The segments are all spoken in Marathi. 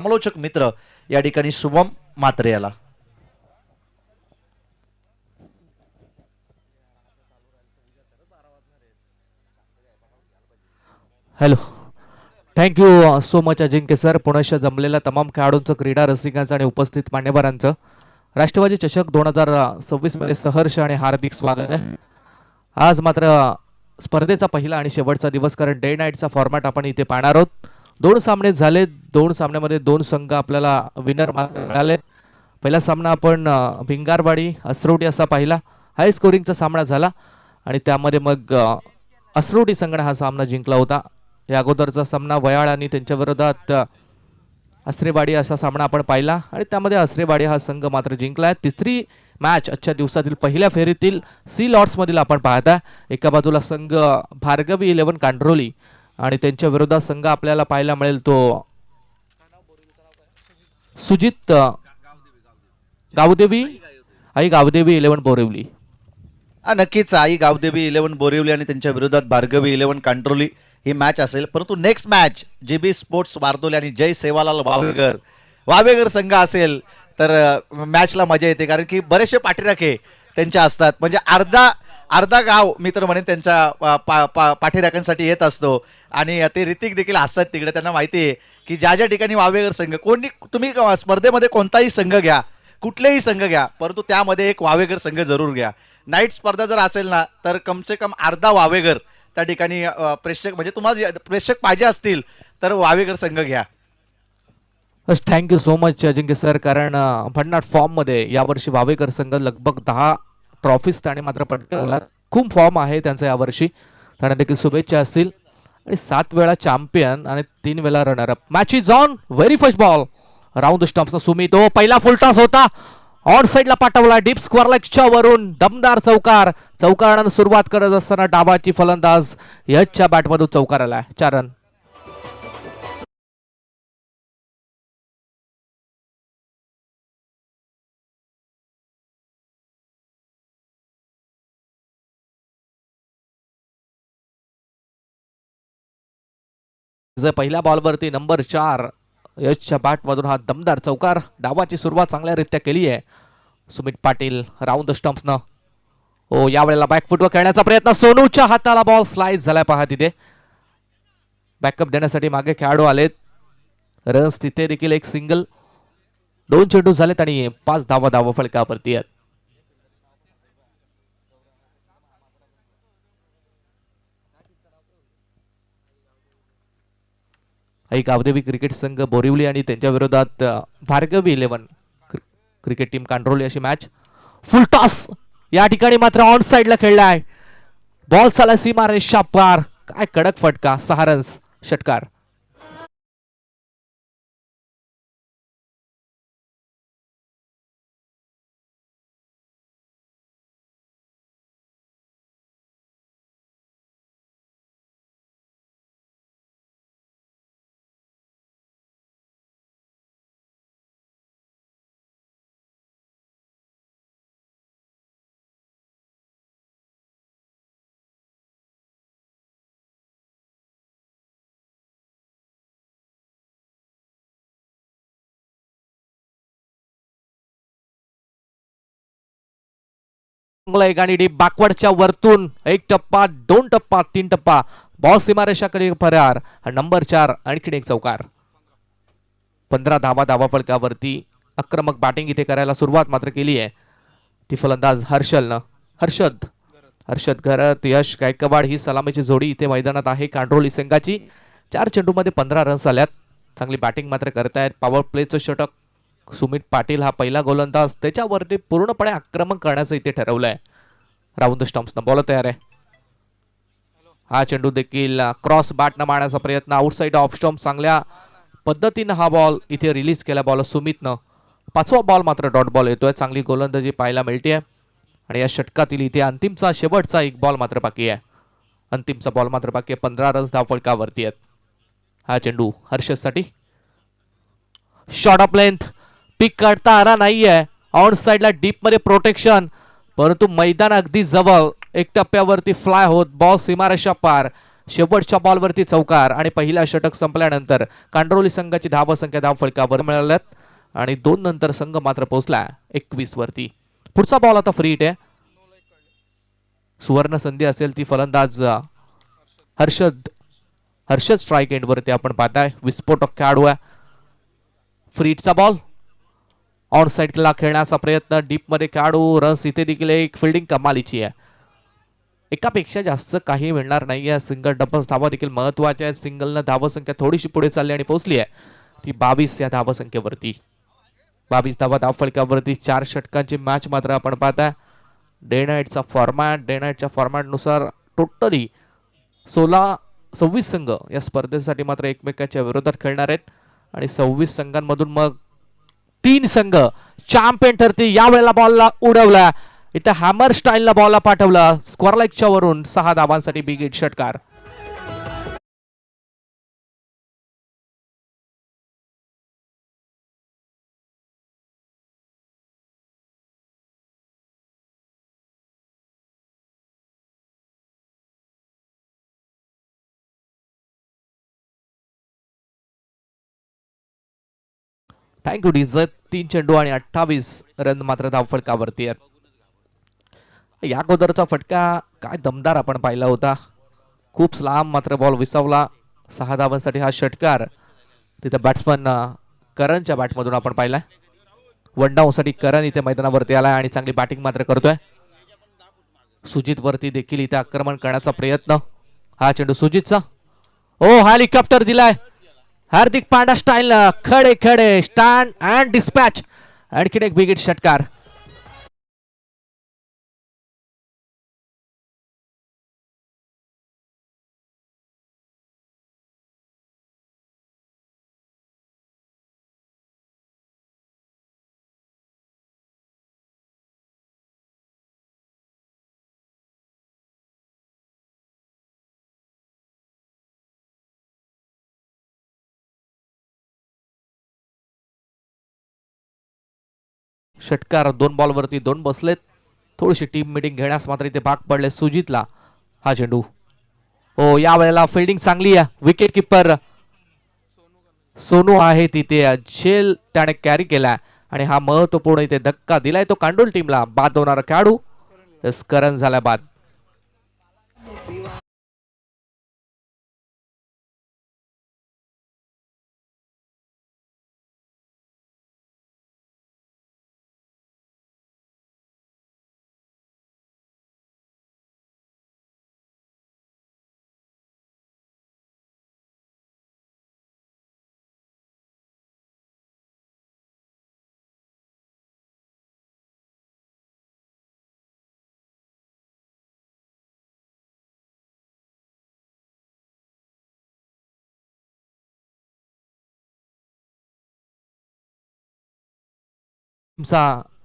समालोचक मित्र या ठिकाणी शुभम म्हात्रे याला. हॅलो, थँक्यू सो मच अजिंक्य सर. पुण्याच्या जमलेल्या तमाम खेळाडूंचं, क्रीडा रसिकांचं आणि उपस्थित मान्यवरांचं राष्ट्रवादी चषक 2026 मध्ये सहर्ष आणि हार्दिक स्वागत आहे. आज मात्र स्पर्धेचा पहिला आणि शेवटचा दिवस, कारण डे नाईटचा फॉर्मॅट आपण इथे पाहणार आहोत. 2 सामने झाले. 2 सामन्यामध्ये 2 संघ आपल्याला विनर मिळाले. पहिला सामना आपण भिंगारवाडी असरोटी असा पाहिला. हाय स्कोरिंगचा सामना झाला आणि त्यामध्ये मग असरोटी संघाने हा सामना जिंकला होता. या अगोदरचा सामना वयाळ आणि त्यांच्या विरोधात असरेवाडी असा सामना आपण पाहिला आणि त्यामध्ये असरेवाडी हा संघ मात्र जिंकला. तिसरी मॅच आजच्या दिवसातील पहिल्या फेरीतील सी लॉर्ड्स मधील आपण पाहता. एका बाजूला संघ भार्गवी 11 कांड्रोली आणि त्यांच्या विरोधात संघ आपल्याला पाहायला मिळेल तो सुजित गावदेवी, आई गावदेवी 11 बोरिवली. नक्कीच आई गावदेवी 11 बोरिवली आणि त्यांच्या विरोधात भार्गवी 11 कांट्रोली ही मॅच असेल. परंतु नेक्स्ट मॅच JB स्पोर्ट्स वारदोले आणि जय सेवालाल वावेगर संघ असेल तर मॅचला मजा येते, कारण की बरेचसे पाठीराखे त्यांच्या असतात. म्हणजे अर्धा गाव मी तर म्हणेन त्यांच्या पाठीराख्यांसाठी येत असतो आणि ते ऋतिक देखील असतात तिकडे. त्यांना माहिती आहे की ज्या ज्या ठिकाणी वावेगर संघ, तुम्ही स्पर्धेमध्ये कोणताही संघ घ्या, कुठलेही संघ घ्या, परंतु त्यामध्ये एक वावेगर संघ जरूर घ्या. नाईट स्पर्धा जर असेल ना तर कमसे कम अर्धा वावेगर त्या ठिकाणी प्रेक्षक, म्हणजे तुम्हाला प्रेक्षक पाहिजे असतील तर वावेगर संघ घ्या. थँक्यू सो मच अजिंक्य सर. कारण भन्नाट फॉर्म मध्ये यावर्षी वावेकर संघ लगभग 10 ट्रॉफीज त्याने मात्र पटकावला. खूप फॉर्म आहे त्यांचा यावर्षी. त्यांना देखील शुभेच्छा असतील. आणि 7 वेळा चॅम्पियन आणि 3 वेळा runner up. Match is on. Very first ball round stumps Sumit. तो पहिला फुल टॉस होता, ऑन साइडला पाठवला, डीप स्क्वेअर लेगच्या वरून दमदार चौकारानं सुरुवात करत असताना डावाची फलंदाज यशच्या बॅटमधून चौकार आलाय. 4 रन. पहिल्या बॉलवरती नंबर 4 यशच्या बॅटमधून हा दमदार चौकार. डावाची सुरुवात चांगल्यारीत्या केली आहे सुमित पाटील राऊंड द स्टंप्सनं. ओ यावेळेला बॅक फुटवर खेळण्याचा प्रयत्न, सोनूच्या हाताला बॉल स्लाइस झालाय. पहा तिथे बॅकअप देण्यासाठी मागे खेळाडू आलेत. रन्स तिथे देखील एक सिंगल. 2 चेंडू झालेत आणि 5 धावा फलकावरती आहेत. आई गावदेवी क्रिकेट संघ बोरिवली आणि त्यांच्या विरोधात भार्गवी 11 क्रिकेट टीम कांड्रोली अशी मॅच. फुल टॉस या ठिकाणी मात्र ऑन साइडला खेळलाय. बॉल चाला सीमा रेषा पार. काय कडक फटका. 6 रन्स षटकार. आणि डीप बॅकवर्डच्या वरतून 1 टप्पा, 2 टप्पा, 3 टप्पा. बॉल सीमारेषाकडे फरार. नंबर 4 आणखीन एक चौकार. 15 धावा फलकावरती. आक्रमक बॅटिंग इथे करायला सुरुवात मात्र केली आहे ती फलंदाज हर्षद घरत. यश गायकवाड ही सलामीची जोडी इथे मैदानात आहे कांड्रोली संघाची. 4 चेंडूमध्ये 15 रन्स आल्यात. चांगली बॅटिंग मात्र करतायत. पॉवर प्लेचं षटक सुमित पाटील हा पहिला गोलंदाज, त्याच्यावरती पूर्णपणे आक्रमण करण्याचं इथे ठरवलंय. राऊंड स्टंप्सनं बॉल तयार आहे. हा चेंडू देखील क्रॉस बॅटनं मारण्याचा प्रयत्न. Outside off stump. चांगल्या पद्धतीनं हा बॉल इथे रिलीज केला बॉल सुमितनं. 5वा बॉल मात्र डॉट बॉल येतोय. चांगली गोलंदाजी पाहायला मिळते आणि या षटकातील इथे अंतिमचा शेवटचा एक बॉल मात्र बाकी आहे. 15 रन्स धावफलकावरती आहेत. हा चेंडू हर्षदसाठी. Short of length. पिक काढता आला नाहीये. ऑन साइडला डीप मध्ये प्रोटेक्शन, परंतु मैदान अगदी जवळ. 1 टप्प्यावरती फ्लाय होत बॉल सीमारेषा पार. शेवटच्या बॉलवरती चौकार आणि पहिला षटक संपल्यानंतर कांडरोली संघाची धावसंख्या धावफलकावर मिळाल्यात आणि 2 नंतर संघ मात्र पोहोचला 21 वरती. पुढचा बॉल आता फ्री हिट आहे. सुवर्ण संधी असेल ती फलंदाज हर्षद स्ट्राईक एंड वरती आपण पाहताय. विस्फोटक खेळाडू आहे. फ्री हिटचा बॉल ऑन साइडला खेळण्याचा प्रयत्न डीप मध्ये खेळाडू रस. इथे देखील एक फिल्डिंग कमालीची आहे. एकापेक्षा जास्त काही मिळणार नाहीये. सिंगल डबल्स धावा देखील महत्वाच्या आहेत. सिंगलनं धावसंख्या थोडीशी पुढे चालली आणि पोहोचली आहे ती 22 या धावसंख्येवरती. 22 धावा धावफलकावरती 4 षटकांची मॅच मात्र आपण पाहताय. डे नाईटचा फॉर्मॅट डे नाईटच्या फॉर्मॅटनुसार टोटली 26 संघ या स्पर्धेसाठी मात्र एकमेकांच्या विरोधात खेळणार आहेत आणि 26 संघांमधून मग 3 संघ चॅम्पियन ठरतील. यावेळेला बॉलला उडवला. इथे हॅमर स्टाईलला बॉलला पाठवला. स्क्वेअर लाईकच्या वरून 6 धावांसाठी बिग हिट षटकार. थँक्यू डीझर. 3 चेंडू आणि 28 रन मात्र धावफलकावरती आहेत. या अगोदरचा फटका काय दमदार आपण पाहिला होता. खूप लांब मात्र बॉल विसावला. 6 धावांसाठी हा षटकार तिथे बॅट्समन करणच्या बॅटमधून आपण पाहिलाय. वन डाऊन साठी करण इथे मैदानावरती आलाय आणि चांगली बॅटिंग मात्र करतोय. सुजित वरती देखील इथे आक्रमण करण्याचा प्रयत्न. हा चेंडू सुजितचा. ओ हेलिकॉप्टर दिलाय हार्दिक पांड्या स्टाईल. खडे खडे स्टँड अँड डिस्पॅच. आणखीन एक बिग हिट षटकार. षटकार 2 बॉलवरती 2 बसलेत. थोडीशी टीम मिटिंग घेण्यास मात्र इथे भाग पडले सुजितला. हा चेंडू हो यावेळेला फिल्डिंग चांगली आहे. विकेट किपर सोनू आहे तिथे. झेल त्याने कॅरी केला आणि हा महत्वपूर्ण इथे धक्का दिलाय तो कांडोल टीमला. बाद होणारा खेळाडू करण झाला बाद.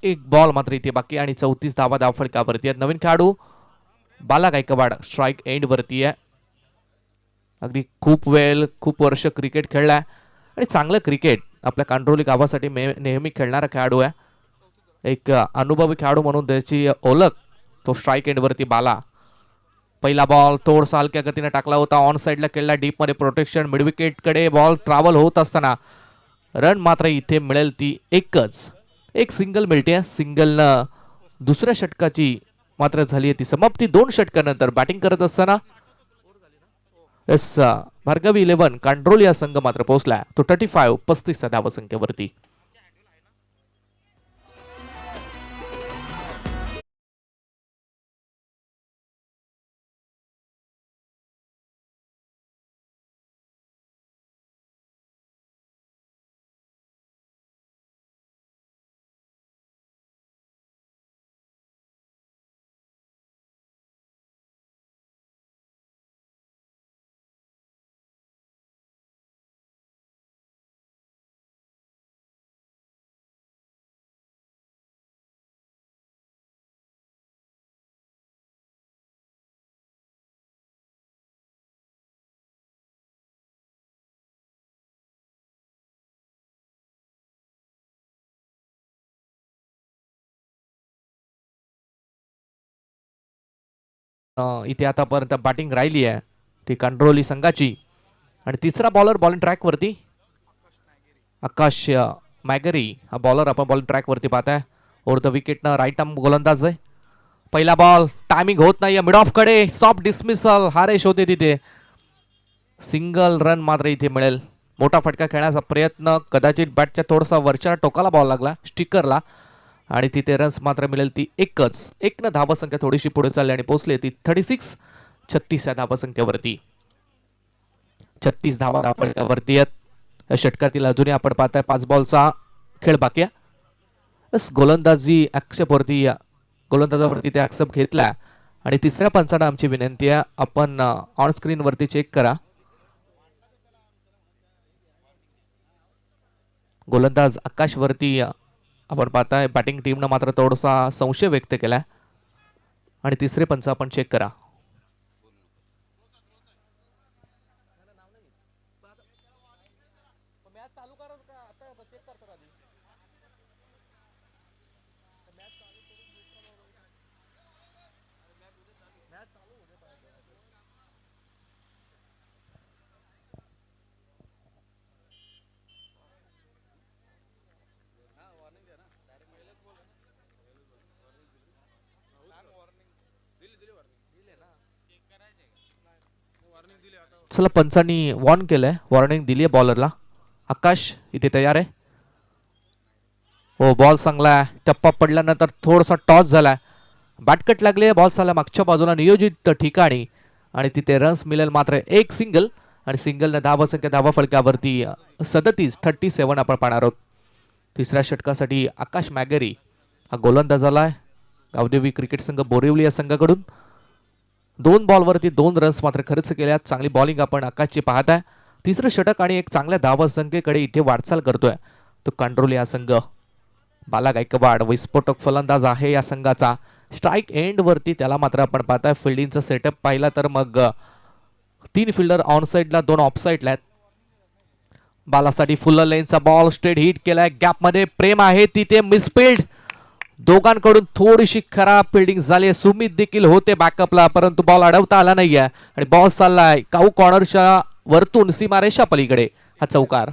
एक बॉल मात्र इथे बाकी आणि 34 धावा धावफलकावरती आहेत. नवीन खेळाडू बाला गायकवाड स्ट्राईक एंड वरती आहे. अगदी खूप वेळ खूप वर्ष क्रिकेट खेळलाय आणि चांगलं क्रिकेट आपल्या कांडरोली गावासाठी नेहमी खेळणारा खेळाडू आहे. एक अनुभवी खेळाडू म्हणून त्याची ओळख तो स्ट्राईक एंड वरती बाला. पहिला बॉल थोडसा हलक्या गतीने टाकला होता. ऑन साइडला खेळला. डीप मध्ये प्रोटेक्शन. मिड विकेट कडे बॉल ट्रॅव्हल होत असताना रन मात्र इथे मिळेल ती एकच. एक सिंगल मिळते. सिंगलनं दुसऱ्या षटकाची मात्र झाली ती समाप्ती. 2 षटकानंतर बॅटिंग करत असताना भार्गवी 11 कांडरोली या संघ मात्र पोहोचला तो 35 धावसंख्येवरती. इथे आतापर्यंत बॅटिंग राहिली आहे ती कांड्रोली संघाची. आणि तिसरा बॉलर बॉलिंग ट्रॅक वरती आकाश मॅगरी हा बॉलर आपण बॉलिंग ट्रॅक वरती पाहताय. ओव्हर द विकेटनं राईट आर्म गोलंदाज आहे. पहिला बॉल टायमिंग होत नाहीये मिड ऑफ कडे, सॉफ्ट डिसमिसल, हारेश होते तिथे. सिंगल रन मात्र इथे मिळेल. मोठा फटका खेळण्याचा प्रयत्न, कदाचित बॅटच्या थोडासा वरच्या टोकाला बॉल लागला स्टिकरला आणि तिथे रन्स मात्र मिळेल ती एकच. एकनं धावसंख्या थोडीशी पुढे चालली आणि पोहोचली ती 36 या धावसंख्येवरती. 36 धावा धावसंख्येवरती आहेत या षटकातील. अजूनही आपण पाहताय 5 बॉलचा खेळ बाकी आहे. गोलंदाजी ऍक्सेप्टवरती गोलंदाजावरती ते ऍक्सेप्ट घेतला आणि तिसऱ्या पंचांना आमची विनंती आहे आपण ऑन स्क्रीन वरती चेक करा. गोलंदाज आकाश वरती आपण पाहताय बॅटिंग टीमनं मात्र थोडासा संशय व्यक्त केलाय आणि तिसरे पंच आपण चेक करा. चला पंचांनी वॉर्न केलंय, वॉर्निंग दिली आहे बॉलरला. आकाश इथे तयार आहे. हो बॉल चांगला टप्पा पडल्यानंतर थोडासा टॉस झालाय. बॅटकट लागले, बॉल चालला मागच्या बाजूला नियोजित ठिकाणी आणि तिथे रन्स मिळेल मात्र एक सिंगल आणि सिंगलने धावसंख्या धावा फलकावरती 37 आपण पाहणार आहोत. तिसऱ्या षटकासाठी आकाश मॅगरी हा गोलंदाज आलाय. गावदेवी क्रिकेट संघ बोरिवली या संघाकडून 2 बॉलवरती 2 रन्स मात्र खर्च केल्यात. चांगली बॉलिंग आपण आकाशची पाहताय. तिसरं षटक आणि एक चांगल्या धावसंख्येकडे इथे वाटचाल करतोय तो कांड्रोली हा संघ. बाला गायकवाड विस्फोटक फलंदाज आहे या संघाचा. स्ट्राईक एंड वरती त्याला मात्र आपण पाहताय फिल्डिंगचा सेटअप पाहिला तर मग 3 फिल्डर ऑन साइडला 2 ऑफ साइडला आहेत. बालासाठी फुल लेनचा बॉल स्ट्रेट हिट केलाय. गॅप मध्ये प्रेम आहे तिथे मिसफिल्ड. दोघांकडून थोडीशी खराब फिल्डिंग झाली. सुमित देखील होते बॅकअपला परंतु बॉल अडवता आला नाहीये आणि बॉल चाललाय काऊ कॉर्नरच्या वरतून सीमारेषा पलीकडे. हा चौकार.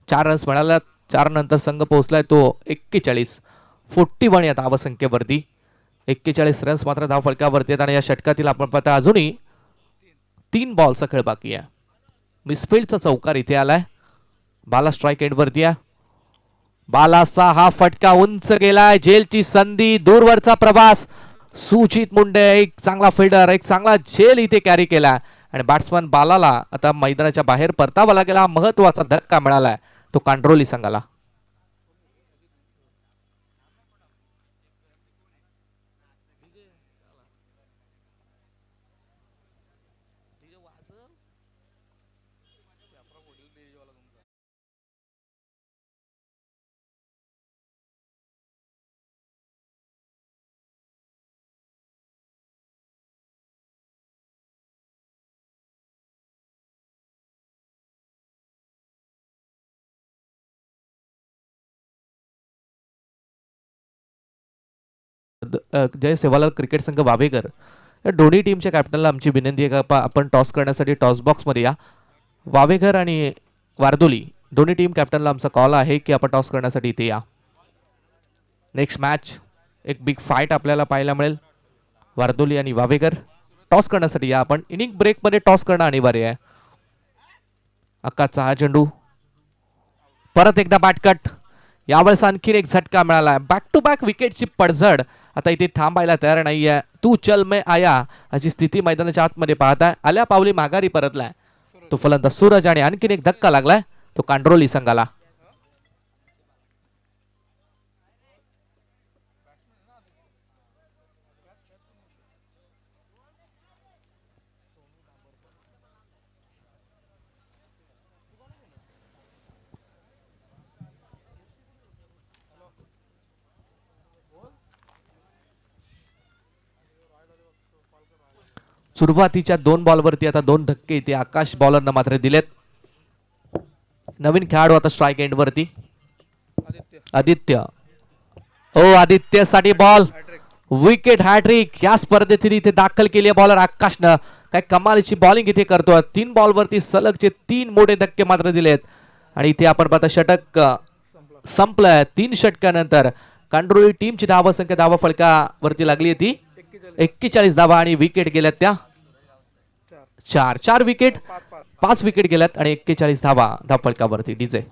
4 रन्स मिळाल्या. 4 नंतर संघ पोहोचलाय तो 41 या धावसंख्येवरती. 41 रन्स मात्र धाव फलकावरती आहेत आणि या षटकातील आपण पाहता अजूनही 3 बॉलचा खेळ बाकी आहे. मिसफिल्डचा चौकार इथे आलाय. बाला स्ट्राईक एंड वरती आहे. बालाचा हा फटका उंच गेलाय. झेलची संधी, दूरवरचा प्रवास. सुजित मुंडे एक चांगला फिल्डर, एक चांगला झेल इथे कॅरी केला आणि बॅट्समन बालाला आता मैदानाच्या बाहेर परतावा लागेला. महत्वाचा धक्का मिळालाय तो कांड्रोली संघाला. जय सेवालाल क्रिकेट संघ वावेकर या दोन्ही टीमच्या कॅप्टनला आमची विनंती आहे का आपण टॉस करण्यासाठी टॉस बॉक्स मध्ये या. वावेकर आणि वारदोली दोन्ही टीम कॅप्टनला आमचा कॉल आहे की आपण टॉस करण्यासाठी इथे या. नेक्स्ट मॅच एक बिग फाईट आपल्याला पाहायला मिळेल. वारदोली आणि वावेकर टॉस करण्यासाठी या. आपण इनिंग ब्रेक मध्ये टॉस करणं अनिवार्य आहे. आकाशचा हा चेंडू परत एकदा बॅटकट. यावेळेस आणखीन एक झटका मिळाला. बॅक टू बॅक विकेटची पडझड. आता इथे थांबायला तयार नाहीये. तू चल मैं आया अशी स्थिती मैदानाच्या आतमध्ये पाहताय. आल्या पावली माघारी परतलाय तो फलंदाज सूरज आणि आणखीन एक धक्का लागलाय तो कांड्रोली संघाला. सुरुवातीच्या 2 बॉलवरती आता 2 धक्के इथे आकाश बॉलरनं मात्र दिलेत. नवीन खेळाडू आता स्ट्राईक एंड वरती आदित्य. ओ आदित्यसाठी बॉल विकेट हॅट्रिक या स्पर्धेतील इथे दाखल केली आहे बॉलर आकाशनं. काय कमालीची बॉलिंग इथे करतोय. 3 बॉलवरती सलगचे 3 मोठे धक्के मात्र दिलेत आणि इथे आपण पाहता षटक संपलंय. 3 षटकानंतर कांडोळी टीमची धावसंख्या धावा फलकावरती लागली आहे ती 41 धावा आणि विकेट गेल्यात त्या 4 विकेट 5 विकेट गेल्यात आणि 41 धावा धावफलकावरती. डीजे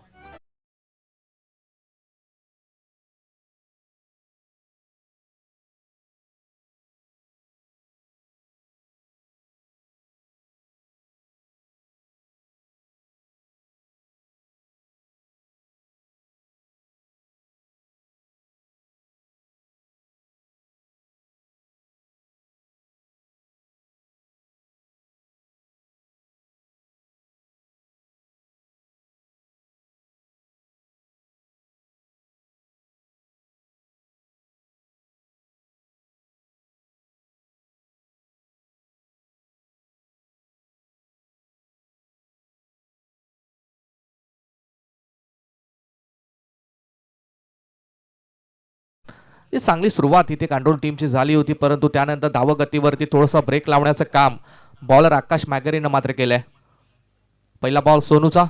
ही चांगली सुरुवात इथे कांडोल टीमची झाली होती, परंतु त्यानंतर धावगतीवरती थोडासा ब्रेक लावण्याचं काम बॉलर आकाश मॅगरीनं मात्र केलंय. पहिला बॉल सोनूचा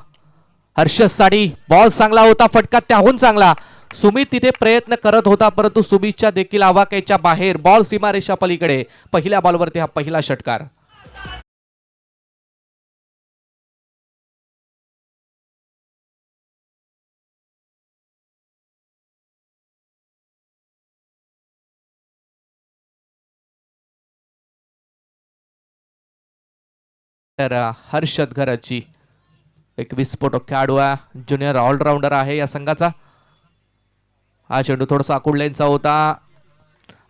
हर्षद साठी बॉल चांगला होता, फटका त्याहून चांगला. सुमित तिथे प्रयत्न करत होता परंतु सुमितच्या देखील आवाक्याच्या बाहेर. बॉल सीमारेषा पलीकडे. पहिल्या बॉलवरती हा पहिला षटकार. तर हर्षद घरची एक विस्फोटक खेळाडू आहे, ज्युनियर ऑलराऊंडर आहे या संघाचा. हा चेंडू थोडासा आकुडलेंचा होता.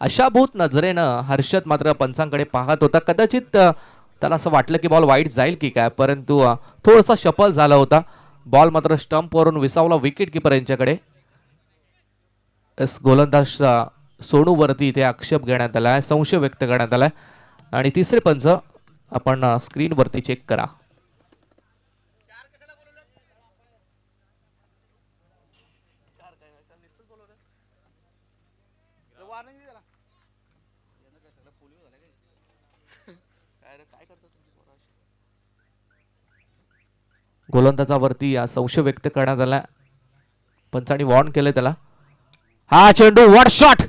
अशाभूत नजरेनं हर्षद मात्र पंचांकडे पाहत होता. कदाचित त्याला असं वाटलं की बॉल वाईट जाईल की काय, परंतु थोडासा शफल झाला होता. बॉल मात्र स्टंपवरून विसावला विकेट किपर यांच्याकडे. गोलंदाज सोनूवरती इथे आक्षेप घेण्यात आलाय, संशय व्यक्त करण्यात आलाय आणि तिसरे पंच आपण स्क्रीनवरती चेक करा. गोलंदाजावरती संशय व्यक्त करण्यात आला. पंचांनी वॉर्न केले त्याला. हा चेंडू व्हॉट शॉट.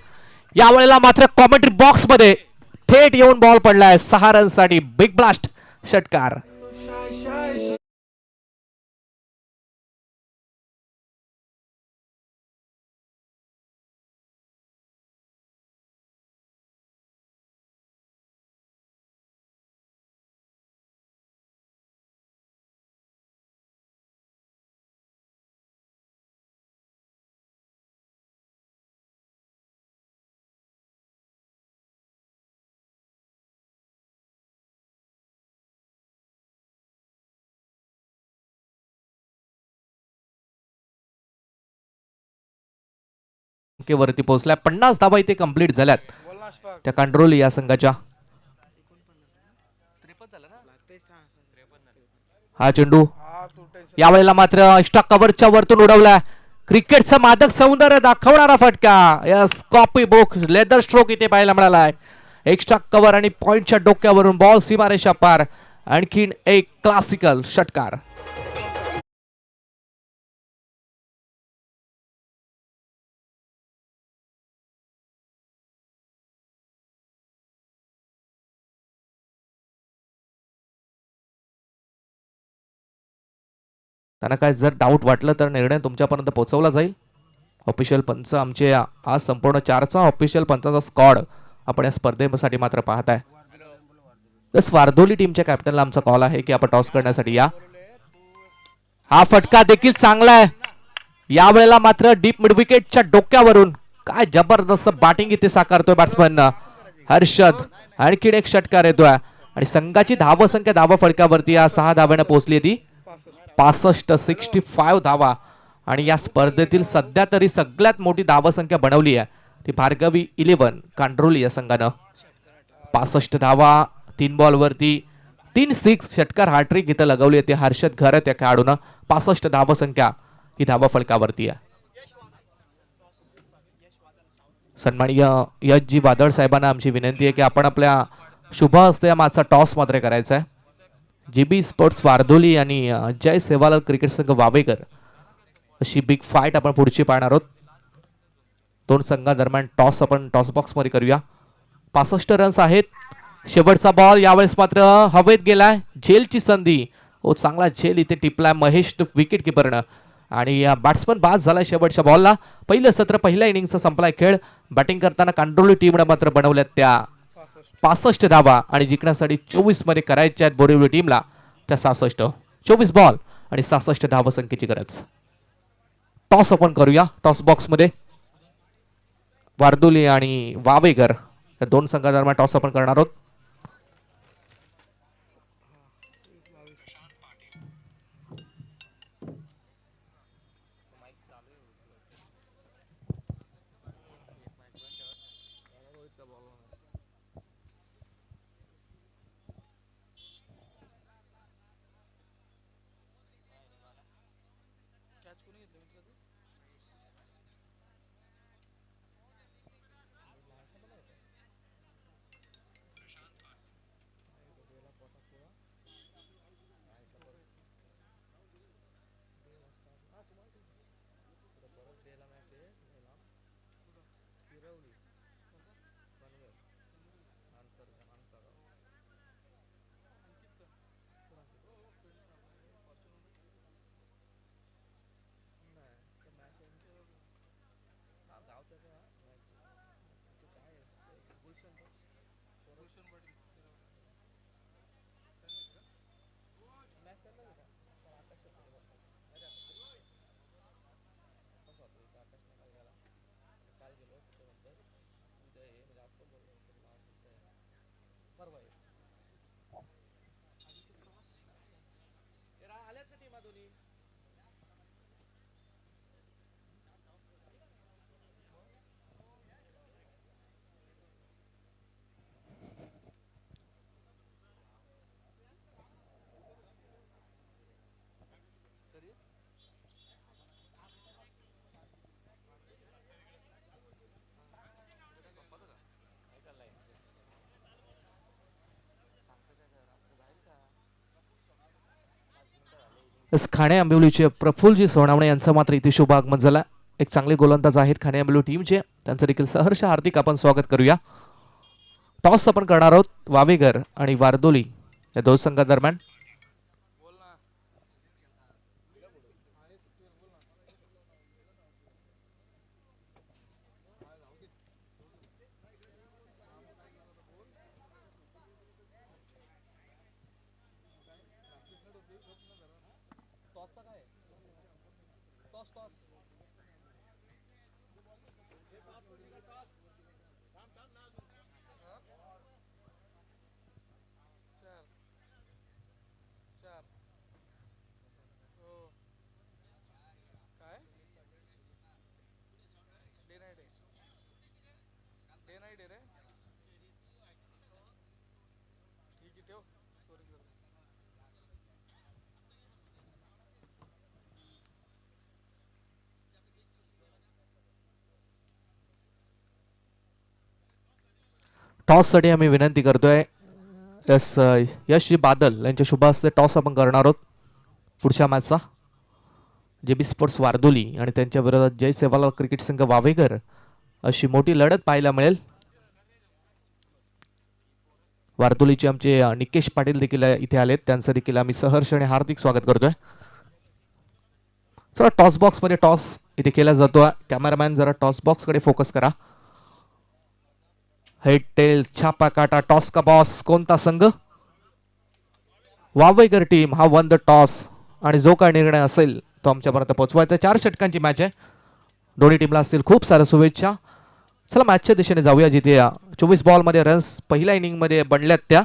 यावेळेला मात्र कॉमेंट्री बॉक्स मध्ये थेट येऊन बॉल पडलाय. 6 रनसाठी बिग ब्लास्ट षटकार. वरती पोहोचलाय. 50 धावा इथे कंप्लीट झाल्यात त्या कांडोली या संघाच्या. हा चेंडू यावेळेला मात्र एक्स्ट्रा कव्हरच्या वरतून उडवलाय. क्रिकेटचं मादक सौंदर्य दाखवणारा फटका. Yes, copy book leather stroke इथे पाहायला मिळालाय. एक्स्ट्रा कव्हर आणि पॉइंटच्या डोक्यावरून बॉल सीमारेषा पार. आणखीन एक क्लासिकल षटकार. त्यांना काय जर डाऊट वाटलं तर निर्णय तुमच्यापर्यंत पोहोचवला जाईल. ऑफिशियल पंच आमचे आज संपूर्ण 4चा ऑफिशियल पंचाचा स्क्वॉड आपण या स्पर्धेसाठी मात्र पाहताय. वारदोली टीमच्या कॅप्टनला आमचा कॉल आहे की आपण टॉस करण्यासाठी या. हा फटका देखील चांगला आहे. यावेळेला मात्र डीप मिड विकेटच्या डोक्यावरून काय जबरदस्त बॅटिंग इथे साकारतोय बॅट्समन हर्षद. आणखीन एक षटकार येतोय आणि संघाची धावसंख्या धावा फलकावरती 6 धाव्याने पोहोचली ती 65 धावा. आणि या स्पर्धेतील सध्या तरी सगळ्यात मोठी धावसंख्या बनवली आहे ती भार्गवी 11 कांडोली या संघानं. 65 धावा 3 बॉलवरती 3 सिक्स षटकार हॅट्रिक इथं लगवली आहे हर्षद घरत या खेळाडूनं. 65 धावसंख्या ही धावा फलकावरती आहे. सन्माननीय यश जी बादळ साहेबांना आमची विनंती आहे की आपण आपल्या शुभ हस्ते या मॅचचा टॉस मात्र करायचा आहे. GB स्पोर्ट्स वारदोली आणि जय सेवालाल क्रिकेट संघ वावेकर अशी बिग फाईट आपण पुढची पाहणार आहोत. दोन संघादरम्यान टॉस आपण टॉस बॉक्स मध्ये करूया. 65 रन्स आहेत. शेवटचा बॉल यावेळेस मात्र हवेत गेलाय. झेलची संधी. ओ चांगला झेल इथे टिपलाय महेश विकेट किपरनं आणि बॅट्समन बाद झालाय शेवटच्या बॉलला. पहिलं सत्र पहिल्या इनिंगचा संपलाय खेळ. बॅटिंग करताना कांडोली टीमनं मात्र बनवल्यात त्या 65 धावा आणि जिंकण्यासाठी 24 मध्ये करायच्या आहेत बोरिवली टीमला त्या 66. 24 बॉल आणि 66 धावा संख्येची गरज. टॉस आपण करूया. टॉस बॉक्स मध्ये वारदोली आणि वावेकर या दोन संघादरम्यान टॉस आपण करणार आहोत. खाणे आंबिवलीचे प्रफुल्लजी सोनावणे यांचं मात्र इथे शुभ आगमन झालं. एक चांगले गोलंदाज आहेत खाणे आंबिवली टीमचे. त्यांचं देखील सहर्ष हार्दिक आपण स्वागत करूया. टॉस आपण करणार आहोत वावेकर आणि वारदोली या दोन संघादरम्यान. टॉस साठी आम्ही विनंती करतोय यश बादल यांच्या शुभ हस्ते टॉस आपण करणार आहोत पुढच्या मॅचचा. JB स्पोर्ट्स वारदोली आणि त्यांच्या विरोधात जय सेवालाल क्रिकेट संघ वावेकर अशी मोठी लढत पाहायला मिळेल. वारदोलीचे आमचे निकेश पाटील देखील इथे आलेत. त्यांचं देखील आम्ही सहर्ष आणि हार्दिक स्वागत करतोय. चला टॉस बॉक्स मध्ये टॉस इथे केला जातो. कॅमेरामॅन जरा टॉस बॉक्स कडे फोकस करा. हेड टेल छापा काटा टॉस का बॉस कोणता संघ? वावेकर टीम हा वन द टॉस आणि जो काय निर्णय असेल तो आमच्यापर्यंत पोहोचवायचा. 4 षटकांची मॅच आहे. दोन्ही टीमला असतील खूप साऱ्या शुभेच्छा. चला मॅचच्या दिशेने जाऊया जिथे 24 बॉल मध्ये रन्स पहिल्या इनिंग मध्ये बनल्यात त्या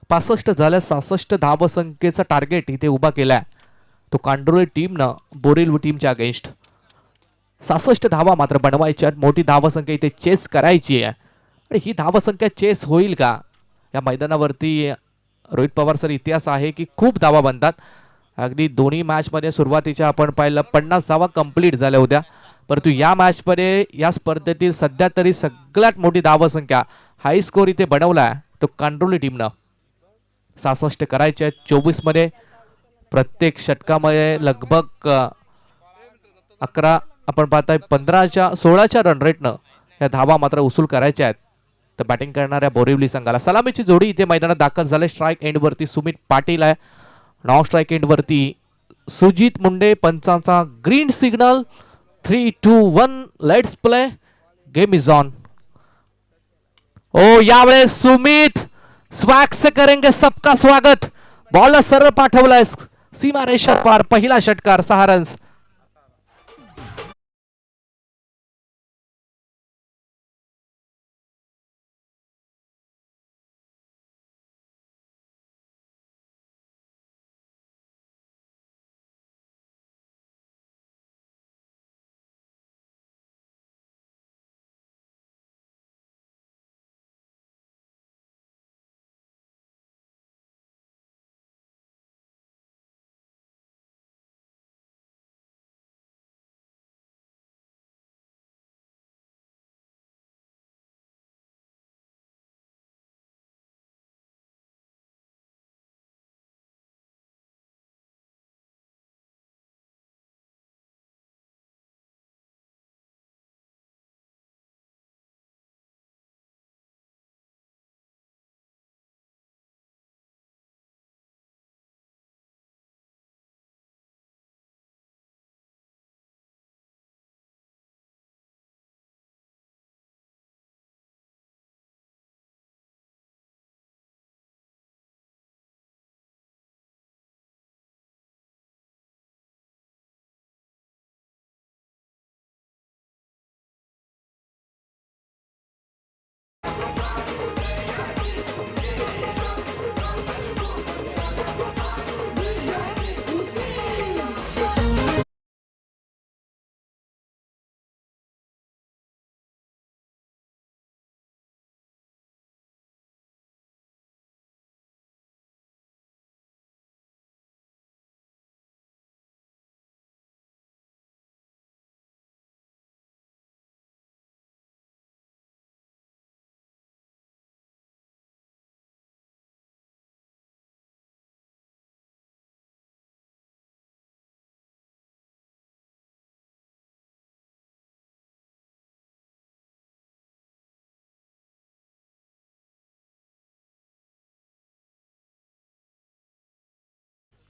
65 झाल्या. 66 धावसंख्येचा टार्गेट इथे उभा केलाय तो कांडोली टीमनं बोरिवली टीमच्या अगेन्स्ट. 66 धावा मात्र बनवायच्या. मोठी धावसंख्या इथे चेस करायची आहे आणि ही धावसंख्या चेस होईल का? या मैदानावरती रोहित पवार सर इतिहास आहे की खूप धावा बनतात. अगदी दोन्ही मॅच मध्ये सुरुवातीच्या आपण पाहिलं 50 धावा कंप्लीट झाल्या होत्या. परंतु या मॅचमध्ये या स्पर्धेतील सध्या तरी सगळ्यात मोठी धावसंख्या हाय स्कोर इथे बनवला तो कांडोली टीमनं 66 करायचे 24 मध्ये. प्रत्येक षटकामध्ये लगभग 11 आपण पाहताय 16च्या रन रेटनं या धावा मात्र उसूल करायच्या आहेत. तर बॅटिंग करणाऱ्या बोरिवली संघाला सलामीची जोडी इथे मैदानात दाखल झाले. स्ट्राईक एंड वरती सुमित पाटील आहे. नॉन स्ट्राईक एंड वरती सुजित मुंडे. पंचांचा green signal. 3, 2, 1 let's play. Game is on. ओ यावेळेस सुमित स्वॅग से करेंगे सबका स्वागत. बॉल सरळ पाठवलाय सीमा रेषा पार. पहिला षटकार 6 रन्स.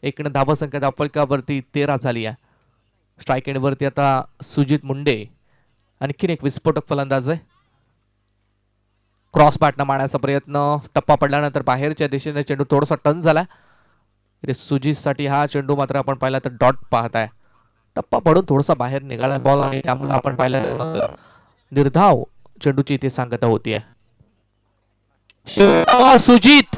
एकूण धावसंख्या धावफलकावरती 13 झाली आहे. स्ट्राईक एंड वरती आता सुजित मुंडे. आणखीन एक विस्फोटक फलंदाज आहे. क्रॉस बॅटनं मारण्याचा प्रयत्न. टप्पा पडल्यानंतर बाहेरच्या दिशेने चेंडू थोडासा टर्न झाला. इथे सुजित साठी हा चेंडू मात्र आपण पाहिला तर डॉट पाहताय. टप्पा पडून थोडासा बाहेर निघाला बॉल आणि त्यामुळे आपण पाहिलं निर्धाव चेंडूची इथे सांगता होतीये. सुजित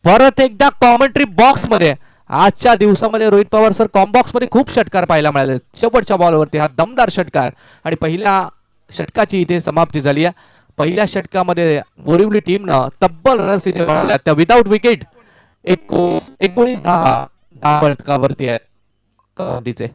परत एकदा कॉमेंट्री बॉक्स मध्ये. आजच्या दिवसामध्ये रोहित पवार सर कॉम्बॉक्स मध्ये खूप षटकार पाहायला मिळाले. शेवटच्या बॉलवरती हा दमदार षटकार आणि पहिल्या षटकाची इथे समाप्ती झाली आहे. पहिल्या षटकामध्ये बोरिवली टीमनं तब्बल रन्स इथे बनवल्या त्या विदाउट विकेट. 19-10 षटकावरती आहे कबड्डीचे.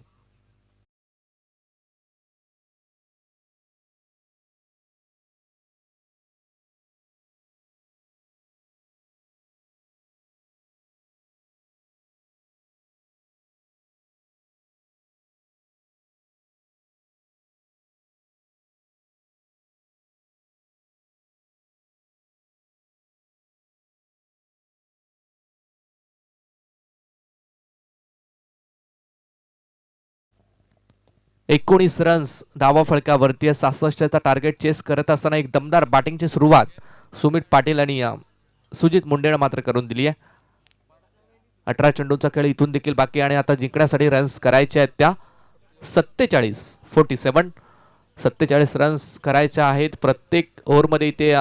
एकोणीस रन्स धावा फलकावरती 66चा टार्गेट चेस करत असताना एक दमदार बॅटिंगची सुरुवात सुमित पाटील आणि सुजित मुंडेनं मात्र करून दिली आहे. 18 चेंडूचा खेळ इथून देखील बाकी आणि आता जिंकण्यासाठी रन्स करायचे आहेत त्या 47 रन्स करायच्या आहेत प्रत्येक ओव्हरमध्ये. इथे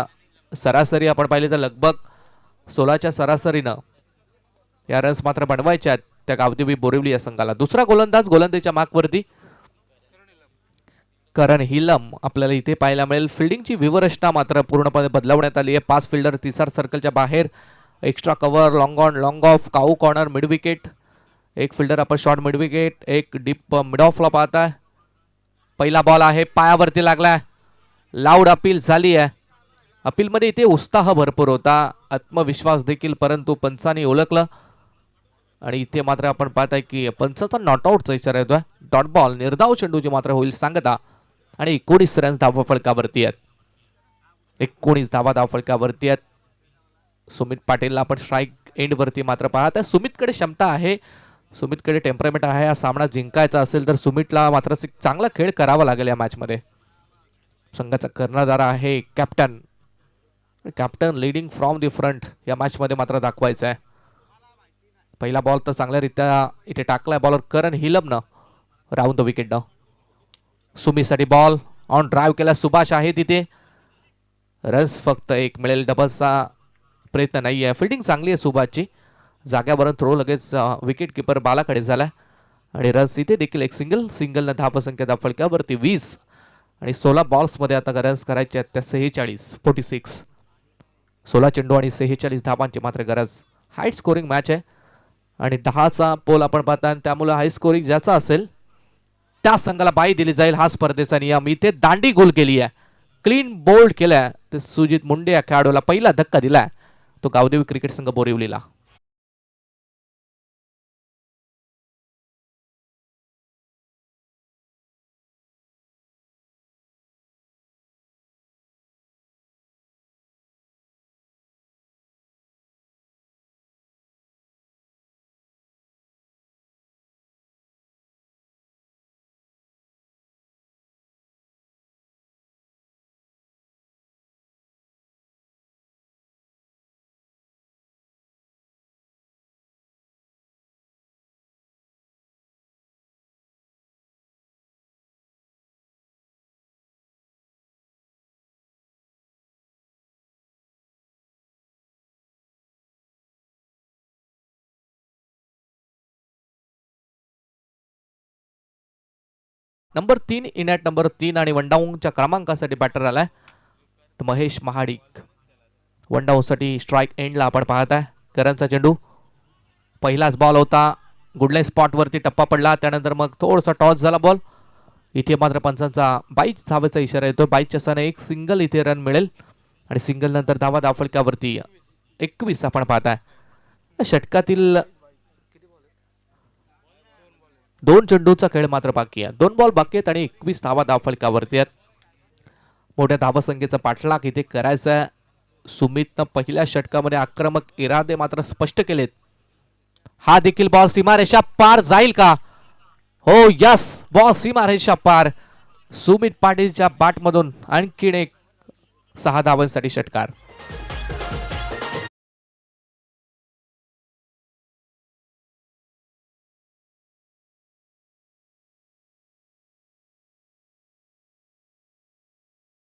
सरासरी आपण पाहिले तर लगभग 16च्या सरासरीनं या रन्स मात्र बनवायच्या आहेत त्या गावदेवी बोरिवली या संघाला. दुसरा गोलंदाज गोलंदाजीच्या मार्कवरती करण हिलम आपल्याला इथे पाहायला मिळेल. फिल्डिंगची व्यूहरचना मात्र पूर्णपणे बदलवण्यात आली आहे. 5 फिल्डर 30 सर्कलच्या बाहेर. Extra cover, long on, long of, cow corner, mid wicket. एक फिल्डर आपण शॉर्ट मिड विकेट, एक डीप मिड ऑफला पाहताय. पहिला बॉल आहे, पायावरती लागलाय, लाऊड अपील झाली आहे. अपीलमध्ये इथे उत्साह भरपूर होता, आत्मविश्वास देखील, परंतु पंचांनी ओळखलं आणि इथे मात्र आपण पाहताय की पंचाचा नॉट आउटचा इशारा येतोय. डॉट बॉल, निर्धाव चेंडूची मात्र होईल सांगता आणि 19 रन्स धावफलकावरती आहेत. 19 धावा धावफलकावरती आहेत. सुमित पाटीलला आपण स्ट्राईक एंड वरती मात्र पाहत आहे. सुमितकडे क्षमता आहे, सुमितकडे टेम्परमेंट आहे. हा सामना जिंकायचा असेल तर सुमितला मात्र चांगला खेळ करावा लागेल या मॅच मध्ये. संघाचा कर्णधार आहे captain, captain leading from the front या मॅच मध्ये मात्र दाखवायचं आहे. पहिला बॉल तर चांगल्यारीत्या इथे टाकलाय बॉलर करण हिलमनं राऊंड द विकेट. सुमीसाठी बॉल ऑन ड्राईव्ह केला, सुभाष आहे तिथे. रन्स फक्त एक मिळेल, डबलचा प्रयत्न नाही आहे. फिल्डिंग चांगली आहे सुभाषची. जाग्यावरून थ्रो लगेच विकेट किपर बालाकडे झाला आणि रन्स इथे देखील एक सिंगलनं धावसंख्या धावफलकावरती 20 आणि 16 बॉल्समध्ये आता रन्स करायचे आहेत त्या 46. 16 चेंडू आणि 46 धावांची मात्र गरज. हाय स्कोरिंग मॅच आहे आणि 10चा पोल आपण पाहता, त्यामुळे हाय स्कोरिंग ज्याचा असेल त्या संघाला बाई दिली जाईल. हा स्पर्धेचा नियम. इथे दांडी गोल केली आहे, क्लीन बोल्ड केलाय ते सुजित मुंडे या खेळाडूला पहिला धक्का दिलाय तो गावदेवी क्रिकेट संघ बोरिवलीला. नंबर 3 इन ॲट नंबर 3 आणि वनडाऊनच्या क्रमांकासाठी बॅटर आलाय महेश महाडिक. वनडाऊनसाठी स्ट्राईक एंडला आपण पाहत आहे. करणचा चेंडू, पहिलाच बॉल होता, गुडलाईन स्पॉटवरती टप्पा पडला, त्यानंतर मग थोडासा टॉस झाला बॉल. इथे मात्र पंचांचा 22 धावेचा इशारा येतो. 22 चेसाने एक सिंगल इथे रन मिळेल आणि सिंगल नंतर धावा धावफलकावरती 21 आपण पाहताय. षटकातील 2 चेंडूचा खेळ मात्र बाकी आहे. 2 बॉल बाकी आहेत आणि 21 धावा धावफलकावरती आहेत. मोठ्या धावसंख्येचा पाठलाग इथे करायचा आहे. सुमितनं पहिल्या षटकामध्ये आक्रमक इरादे मात्र स्पष्ट केलेत. हा देखील बॉल सीमारेषा पार जाईल का? हो यस, बॉल सीमारेषा पार. सुमित पाटीलच्या बॅटमधून आणखीन एक 6 धावांसाठी षटकार.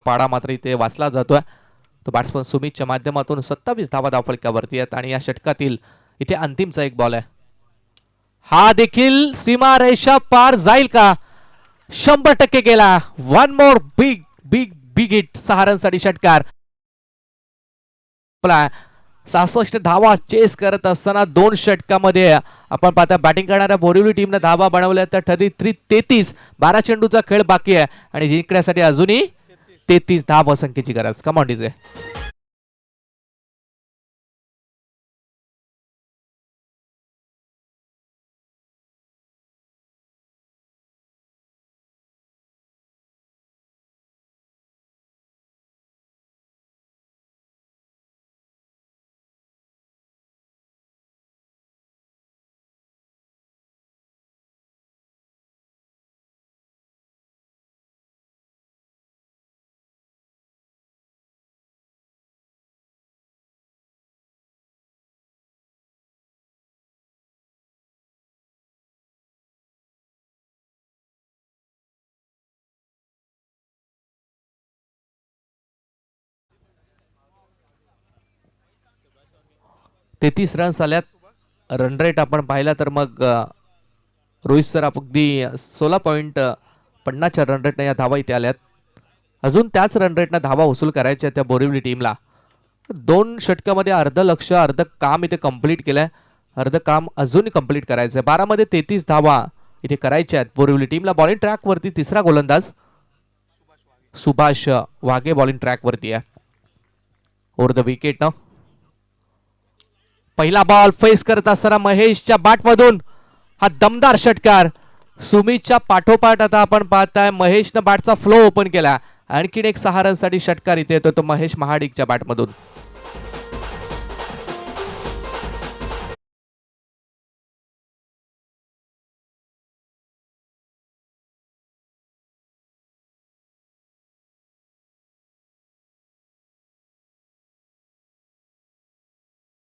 पाडा मात्र इथे वाचला जातोय. तो बॅट्समन सुमितच्या माध्यमातून 27 धावा धावफलकावरती आहेत आणि या षटकातील इथे अंतिमचा एक बॉल आहे. हा देखील सीमारेषा पार जाईल का? 100% गेला. One more big big big hit. 6 रनसाठी षटकार. 66 धावा चेस करत असताना 2 षटकामध्ये आपण पाहता बॅटिंग करणाऱ्या बोरिवली टीमने धावा बनवल्या तर ठरली 33. 12 चेंडूचा खेळ बाकी आहे आणि जिंकण्यासाठी अजूनही 33 धाव संख्येची गरज. Command DJ. तेहतीस रन्स आल्यात. रन रेट आपण पाहिला तर मग रोहित सर अगदी 16.50च्या रन रेटने या धावा इथे आल्यात. अजून त्याच रन रेटने धावा वसूल करायच्या त्या बोरिवली टीमला. 2 षटकामध्ये अर्ध लक्ष अर्ध काम इथे कंप्लीट केलंय, अर्ध काम अजूनही कंप्लीट करायचंय. 12 मध्ये 33 धावा इथे करायच्या आहेत बोरिवली टीमला. बॉलिंग ट्रॅक वरती तिसरा गोलंदाज सुभाष वाघे बॉलिंग ट्रॅक वरती आहे. ओव्हर द विकेट न पहिला बॉल फेस करत असताना महेशच्या बॅटमधून हा दमदार षटकार. सुमितच्या पाठोपाठ आता आपण पाहताय महेशनं बॅटचा फ्लो ओपन केला. आणखीन एक 6 रनसाठी षटकार इथे येतो तो महेश महाडिकच्या बॅटमधून.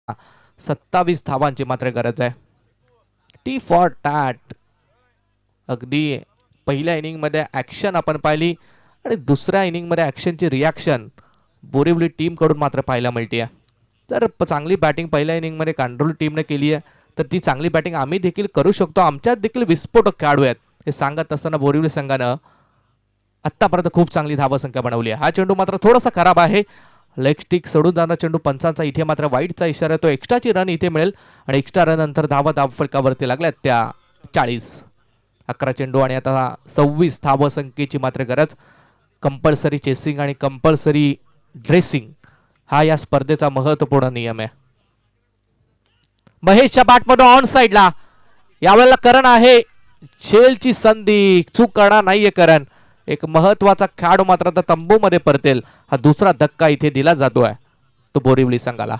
हा, 27 धावांची मात्र गरज आहे. T for tat. अगदी पहिल्या इनिंग मध्ये ऍक्शन आपण पाहिली आणि दुसऱ्या इनिंग मध्ये ऍक्शनची रिॲक्शन बोरिवली टीम कडून मात्र पाहायला मिळते. तर चांगली बॅटिंग पहिल्या इनिंग मध्ये कांडोली टीमने केली आहे, तर ती चांगली बॅटिंग आम्ही देखील करू शकतो, आमच्यात देखील विस्फोटक खेळाडू आहेत हे सांगत असताना बोरिवली संघानं आतापर्यंत खूप चांगली धावसंख्या बनवली आहे. हा चेंडू मात्र थोडासा खराब आहे. लेग स्टिक सोडून जाणार चेंडू पंचांचा इथे मात्र वाईटचा इशारा तो एक्स्ट्राची रन इथे मिळेल आणि एक्स्ट्रा रन नंतर धावा धावफलकावरती लागल्यात त्या 40. 11 चेंडू आणि आता 26 धावसंख्येची मात्र गरज. कंपल्सरी चेसिंग आणि कंपल्सरी ड्रेसिंग हा या स्पर्धेचा महत्वपूर्ण नियम आहे. महेशच्या बॅटमधून ऑन साइडला यावेळेला करण आहे. झेलची संधी चूक करणार नाहीये करण. एक महत्वाचा खेळाडू मात्र आता तंबूमध्ये परतेल. हा दुसरा धक्का इथे दिला जातोय तो बोरिवली संघाला.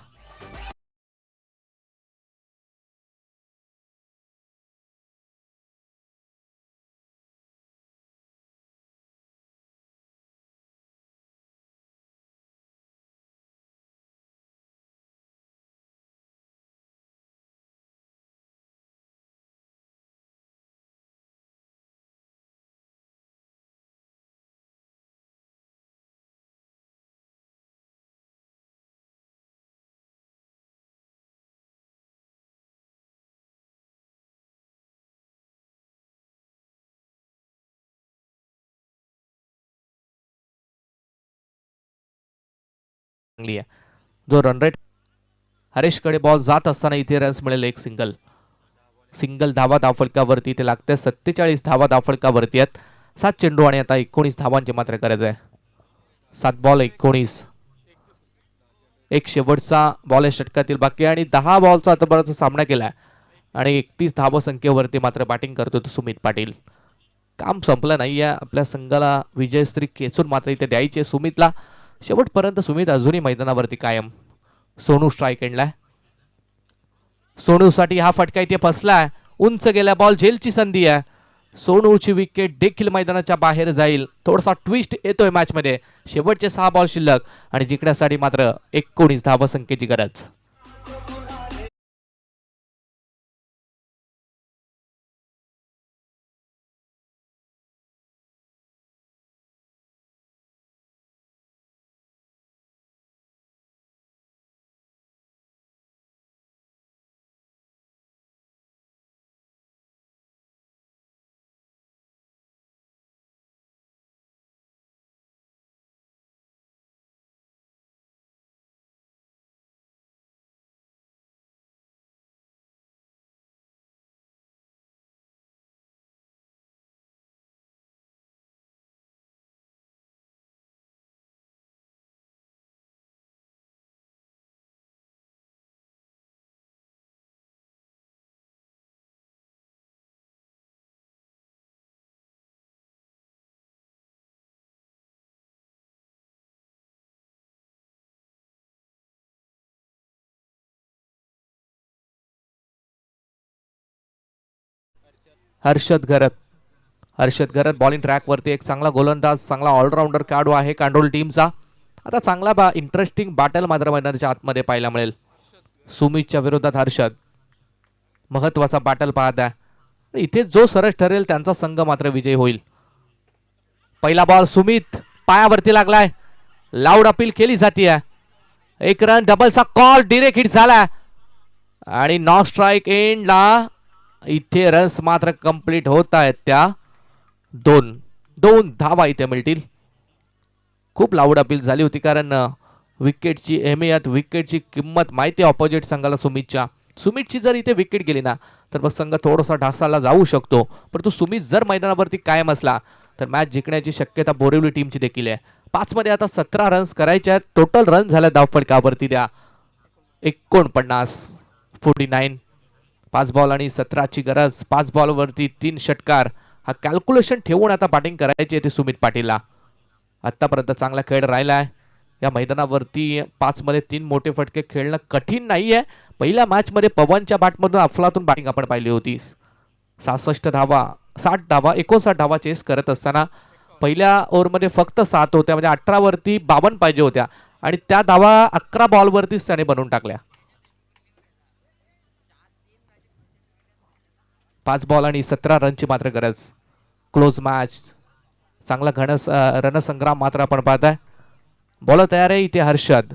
चांगली आहे. जो रन रेट हरेशकडे बॉल जात असताना इथे रन्स मिळेल. एक सिंगल धावा धावफलकावरती इथे लागते. 47 धावा धावफलकावरती आहेत. 7 चेंडू आणि आता 19 धावांची मात्र गरज आहे. 7 बॉल 19. एक शेवटचा बॉल आहे षटकातील बाकी आणि 10 बॉलचा आतापर्यंत सामना केलाय आणि 31 धावसंख्येवरती मात्र बॅटिंग करतो तो सुमित पाटील. काम संपलं नाहीये. आपल्या संघाला विजयश्री खेचून मात्र इथे द्यायचे सुमितला. शेवटपर्यंत सुमित अजूनही मैदानावरती कायम. सोनू स्ट्राईक एंडला. सोनूसाठी हा फटका इथे फसलाय. उंच गेल्या बॉल झेलची संधी आहे. सोनूची विकेट देखील मैदानाच्या बाहेर जाईल. थोडासा ट्विस्ट येतोय मॅच मध्ये. शेवटचे 6 बॉल शिल्लक आणि जिंकण्यासाठी मात्र 19 धावसंख्येची गरज. हर्षद घरत बॉलिंग ट्रॅक वरती एक चांगला गोलंदाज चांगला ऑलराऊंडर खेळाडू आहे कांडोल टीमचा. आता चांगला इंटरेस्टिंग बॅटल मात्र मैदानाच्या आतमध्ये पाहायला मिळेल. सुमितच्या विरोधात हर्षद महत्वाचा बॅटल पाहत आहे. इथे जो सरस ठरेल त्यांचा संघ मात्र विजयी होईल. पहिला बॉल सुमित पायावरती लागलाय. लाऊड अपील केली जाते. एक रन डबलचा कॉल डिरेक्ट हिट झाला आणि नॉट स्ट्राईक एंडला इथे रन्स मात्र कंप्लीट होत आहेत. त्या 2 धावा इथे मिळतील. खूप लाऊड अपील झाली होती कारण विकेटची अहमियत विकेटची किंमत माहिती ऑपोजिट संघाला सुमितची जर इथे विकेट गेली ना तर मग संघ थोडासा ढासाला जाऊ शकतो. परंतु सुमित जर मैदानावरती कायम असला तर मॅच जिंकण्याची शक्यता बोरिवली टीमची देखील आहे. 5 मध्ये आता 17 रन्स करायचे आहेत. टोटल रन झाल्या धावफलकावरती द्या 49. 5 बॉल आणि 17ची गरज. 5 बॉलवरती 3 षटकार. हा कॅल्क्युलेशन ठेवून आता बॅटिंग करायची आहे ते सुमित पाटीलला. आतापर्यंत चांगला खेळ राहिलाय या मैदानावरती. 5 मध्ये 3 मोठे फटके खेळणं कठीण नाहीये. पहिल्या मॅच मध्ये पवनच्या बॅटमधून अफलातून बॅटिंग आपण पाहिली होती. 60 धावा 59 धावा चेस करत असताना पहिल्या ओव्हरमध्ये फक्त 7 होत्या, म्हणजे 18 वरती 52 पाहिजे होत्या आणि त्या धावा 11 बॉलवरतीच त्याने बनवून टाकल्या. 5 बॉल आणि 17 रनची मात्र गरज. Close match. चांगला रणसंग्राम मात्र आपण पाहताय. बॉलर तयार आहे इथे Harshad.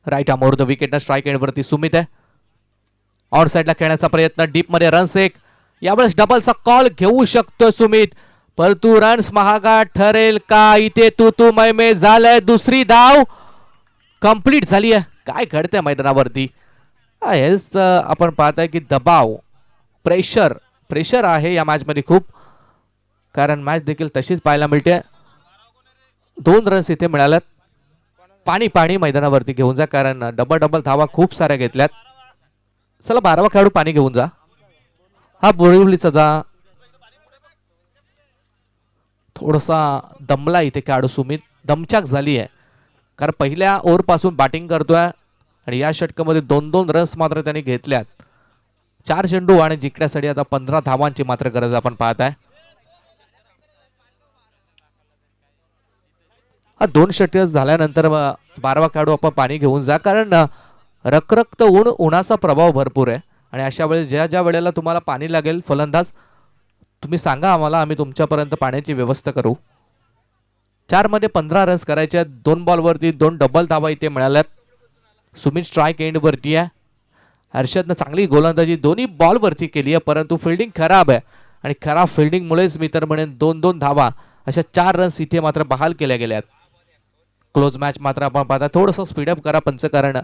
Right arm over the wicket. Strike end वरती सुमित आहे. ऑन साइडला खेळण्याचा प्रयत्न. डीप मध्ये रन्स एक. यावेळेस डबलचा कॉल घेऊ शकतो सुमित, परंतु रन्स महागा ठरेल का? इथे तू मै झालंय. दुसरी धाव कंप्लीट झाली आहे. काय घडतंय मैदानावरती हेच आपण पाहताय की दबाव प्रेशर आहे या मॅच मध्ये खूप, कारण मॅच देखील तशीच पाहायला मिळते. 2 रन्स इथे मिळाल्यात. पाणी मैदानावरती घेऊन जा, कारण डबल धावा खूप साऱ्या घेतल्यात. चला 12वा खेळाडू पाणी घेऊन जा. हा बोरिवलीचा जा. थोडासा दमला इथे खेळाडू सुमित. दमछाक झाली आहे, कारण पहिल्या ओव्हर पासून बॅटिंग करतोय आणि या षटकामध्ये 2 रन्स मात्र त्यांनी घेतल्यात. 4 चेंडू आणि जिंकण्यासाठी आता 15 धावांची मात्र गरज आपण पाहत आहे. 2 षटक झाल्यानंतर 12वा खेळाडू आपण पाणी घेऊन जा, कारण रखरखत उन्हाचा प्रभाव भरपूर आहे आणि अशा वेळेस ज्या वेळेला तुम्हाला पाणी लागेल फलंदाज तुम्ही सांगा आम्हाला, आम्ही तुमच्यापर्यंत पाण्याची व्यवस्था करू. 4 मध्ये 15 रन्स करायचे. 2 बॉलवरती 2 डबल धावा इथे मिळाल्यात. सुमित स्ट्राईक एंड वरती आहे. हर्षदनं चांगली गोलंदाजी दोन्ही बॉलवरती केली आहे, परंतु फिल्डिंग खराब आहे आणि खराब फिल्डिंगमुळेच मी तर म्हणेन 2 धावा अशा 4 रन्स इथे मात्र बहाल केल्या गेल्यात. क्लोज मॅच मात्र आपण पाहता. थोडंसं स्पीडअप करा पंच, कारण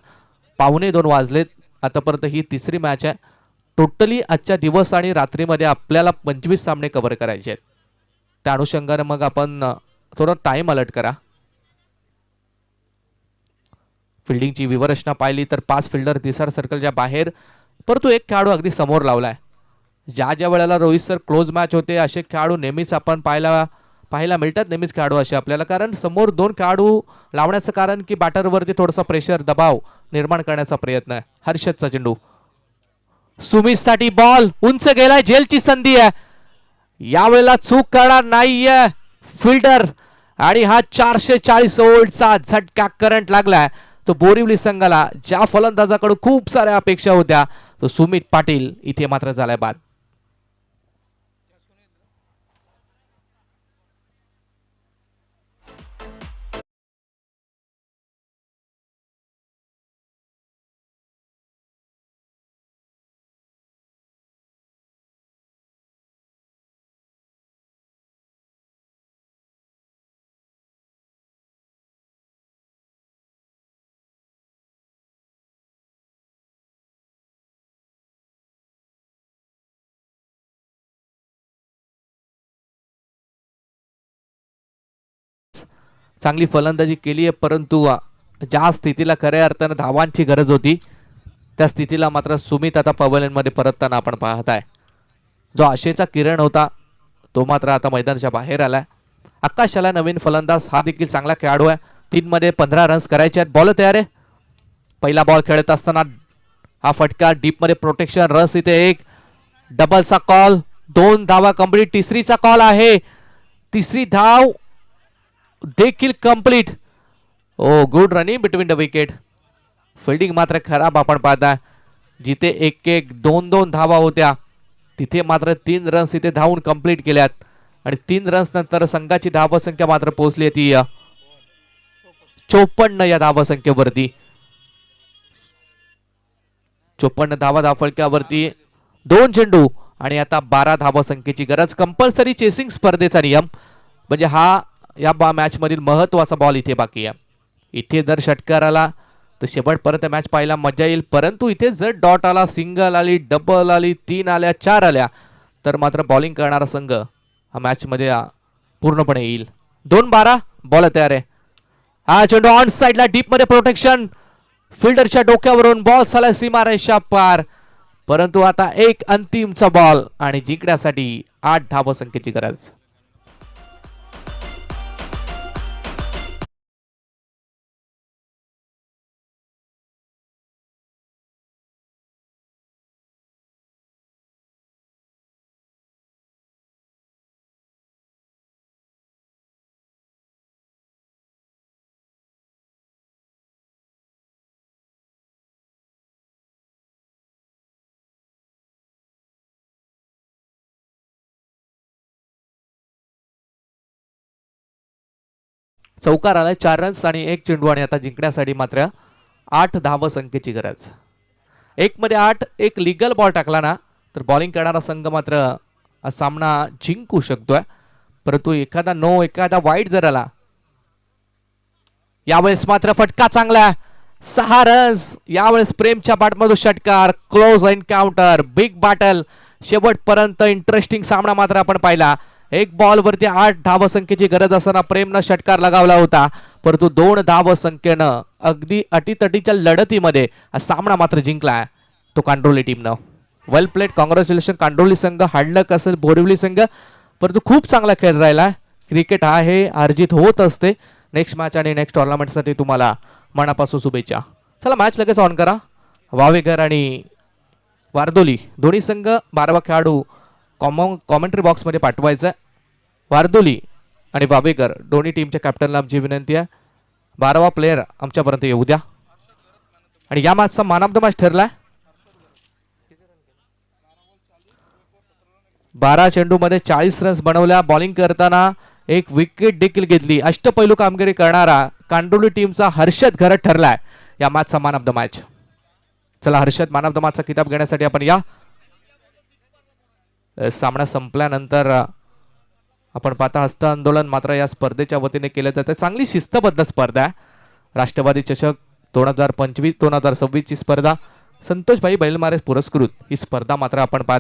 1:15 वाजलेत. आतापर्यंत ही 3री मॅच आहे. टोटली आजच्या दिवस आणि रात्रीमध्ये आपल्याला 25 सामने कव्हर करायचे आहेत. त्या अनुषंगाने मग आपण थोडा टाइम अलर्ट करा. फिल्डिंगची विवरचना पाहिली तर 5 फिल्डर 30 सर्कलच्या बाहेर, परंतु एक खेळाडू अगदी समोर लावलाय. ज्या वेळेला रोहित सर क्लोज मॅच होते असे खेळाडू नेहमीच आपण पाहायला मिळतात नेहमीच खेळाडू असे आपल्याला, कारण समोर 2 खेळाडू लावण्याचं कारण की बॅटरवरती थोडासा प्रेशर दबाव निर्माण करण्याचा प्रयत्न आहे. हर्षदचा चेंडू सुमित साठी बॉल उंच गेलाय. जेलची संधी आहे, यावेळेला चूक करणार नाहीये फिल्डर आणि हा 440 वोल्टचा झटका करंट लागलाय तो बोरिवली संघाला. ज्या फलंदाजाकडे खूप साऱ्या अपेक्षा होत्या तो सुमित पाटील इथे मात्र झालाय बाद. चांगली फलंदाजी केली आहे, परंतु ज्या स्थितीला खऱ्या अर्थानं धावांची गरज होती त्या स्थितीला मात्र सुमित आता पवेलियन मध्ये परतताना आपण पाहत आहे. जो आशेचा किरण होता तो मात्र आता मैदानाच्या बाहेर आलाय. आकाश आला नवीन फलंदाज, हा देखील चांगला खेळाडू आहे. 3 मध्ये 15 रन्स करायचे आहेत. बॉल तयार आहे. पहिला बॉल खेळत असताना हा फटका डीप मध्ये प्रोटेक्शन. रन्स इथे 1. डबलचा कॉल. 2 धावा कंप्लीट. तिसरीचा कॉल आहे. तिसरी धाव देखील complete. Oh good running between the wicket. Fielding मात्र खराब आपण पाहता. जिथे 1-1 2-2 धावा होत्या तिथे मात्र 3 रन्स इथे धावून कंप्लीट केल्यात आणि 3 रन्स नंतर संघाची धावसंख्या मात्र पोहोचली ती 54 या धावसंख्येवरती. 54 धावा धावफलकावरती 2 चेंडू आणि आता 12 धावसंख्येची गरज. कंपल्सरी चेसिंग स्पर्धेचा नियम, म्हणजे हा या मॅच मधील महत्वाचा बॉल इथे बाकी आहे. इथे जर षटकार आला तर शेवटपर्यंत मॅच पाहायला मजा येईल, परंतु इथे जर डॉट आला, सिंगल आली, डबल आली, 3 आल्या, 4 आल्या तर मात्र बॉलिंग करणारा संघ हा मॅच मध्ये पूर्णपणे येईल. 2-12 बॉल तयार आहे. हा चेंडू ऑन साइडला डीप मध्ये प्रोटेक्शन, फिल्डरच्या डोक्यावरून बॉल झाला सीमारेषा पार, परंतु आता एक अंतिमचा बॉल आणि जिंकण्यासाठी 8 धावसंख्येची गरज. चौकार आलाय, 4 रन्स आणि 1 चेंडू आणि आता जिंकण्यासाठी मात्र 8 धावसंख्येची गरज. 1 मध्ये 8 एक लिगल बॉल टाकला ना तर बॉलिंग करणारा संघ मात्र हा सामना जिंकू शकतोय, परंतु एखादा नो एखादा वाईट जर आला, यावेळेस मात्र फटका चांगला, 6 रन्स. यावेळेस प्रेमच्या बॅटमधून षटकार, क्लोज एन्काउंटर, बिग बॅटल, शेवटपर्यंत इंटरेस्टिंग सामना मात्र आपण पाहिला. एक बॉल वरती 8 धावसंख्येची गरज असताना प्रेमनं षटकार लगावला होता, परंतु 2 धावसंख्येनं अगदी अटीतटीच्या लढतीमध्ये हा सामना मात्र जिंकलाय तो कांडोली टीमनं. वेल प्लेड, कॉंग्रॅच्युलेशन कांडोली संघ. हाडलक असेल बोरिवली संघ, परंतु खूप चांगला खेळ राहिला. क्रिकेट हा हे अर्जित होत असते. नेक्स्ट मॅच आणि नेक्स्ट टुर्नामेंटसाठी तुम्हाला मनापासून शुभेच्छा. चला मॅच लगेच ऑन करा. वावेघर आणि वारदोली दोन्ही संघ 12वा खेळाडू कॉमेंट्री बॉक्समध्ये पाठवायचा आहे. वारदोली आणि वावेघर दोन्ही टीमच्या कॅप्टनला आमची विनंती आहे, 12वा प्लेयर आमच्यापर्यंत येऊ द्या. आणि या मॅचचा मॅन ऑफ द मॅच ठरलाय. 12 चेंडूमध्ये 40 रन्स बनवल्या. बॉलिंग करताना एक विकेट देखील घेतली. अष्टपैलू कामगिरी करणारा कांडोली टीमचा हर्षद घरत ठरलाय या मॅचचा मॅन ऑफ द मॅच. चला हर्षद, मॅन ऑफ द मॅचचा किताब घेण्यासाठी आपण या. सामना संपल्यानंतर आपण पाहता हस्त आंदोलन मात्र या स्पर्धेच्या वतीने केलं जातं. चांगली शिस्तबद्ध स्पर्धा आहे. राष्ट्रवादी चषक 2025-2026 ची स्पर्धा संतोषभाई बैलमारे पुरस्कृत ही स्पर्धा मात्र आपण पाहता.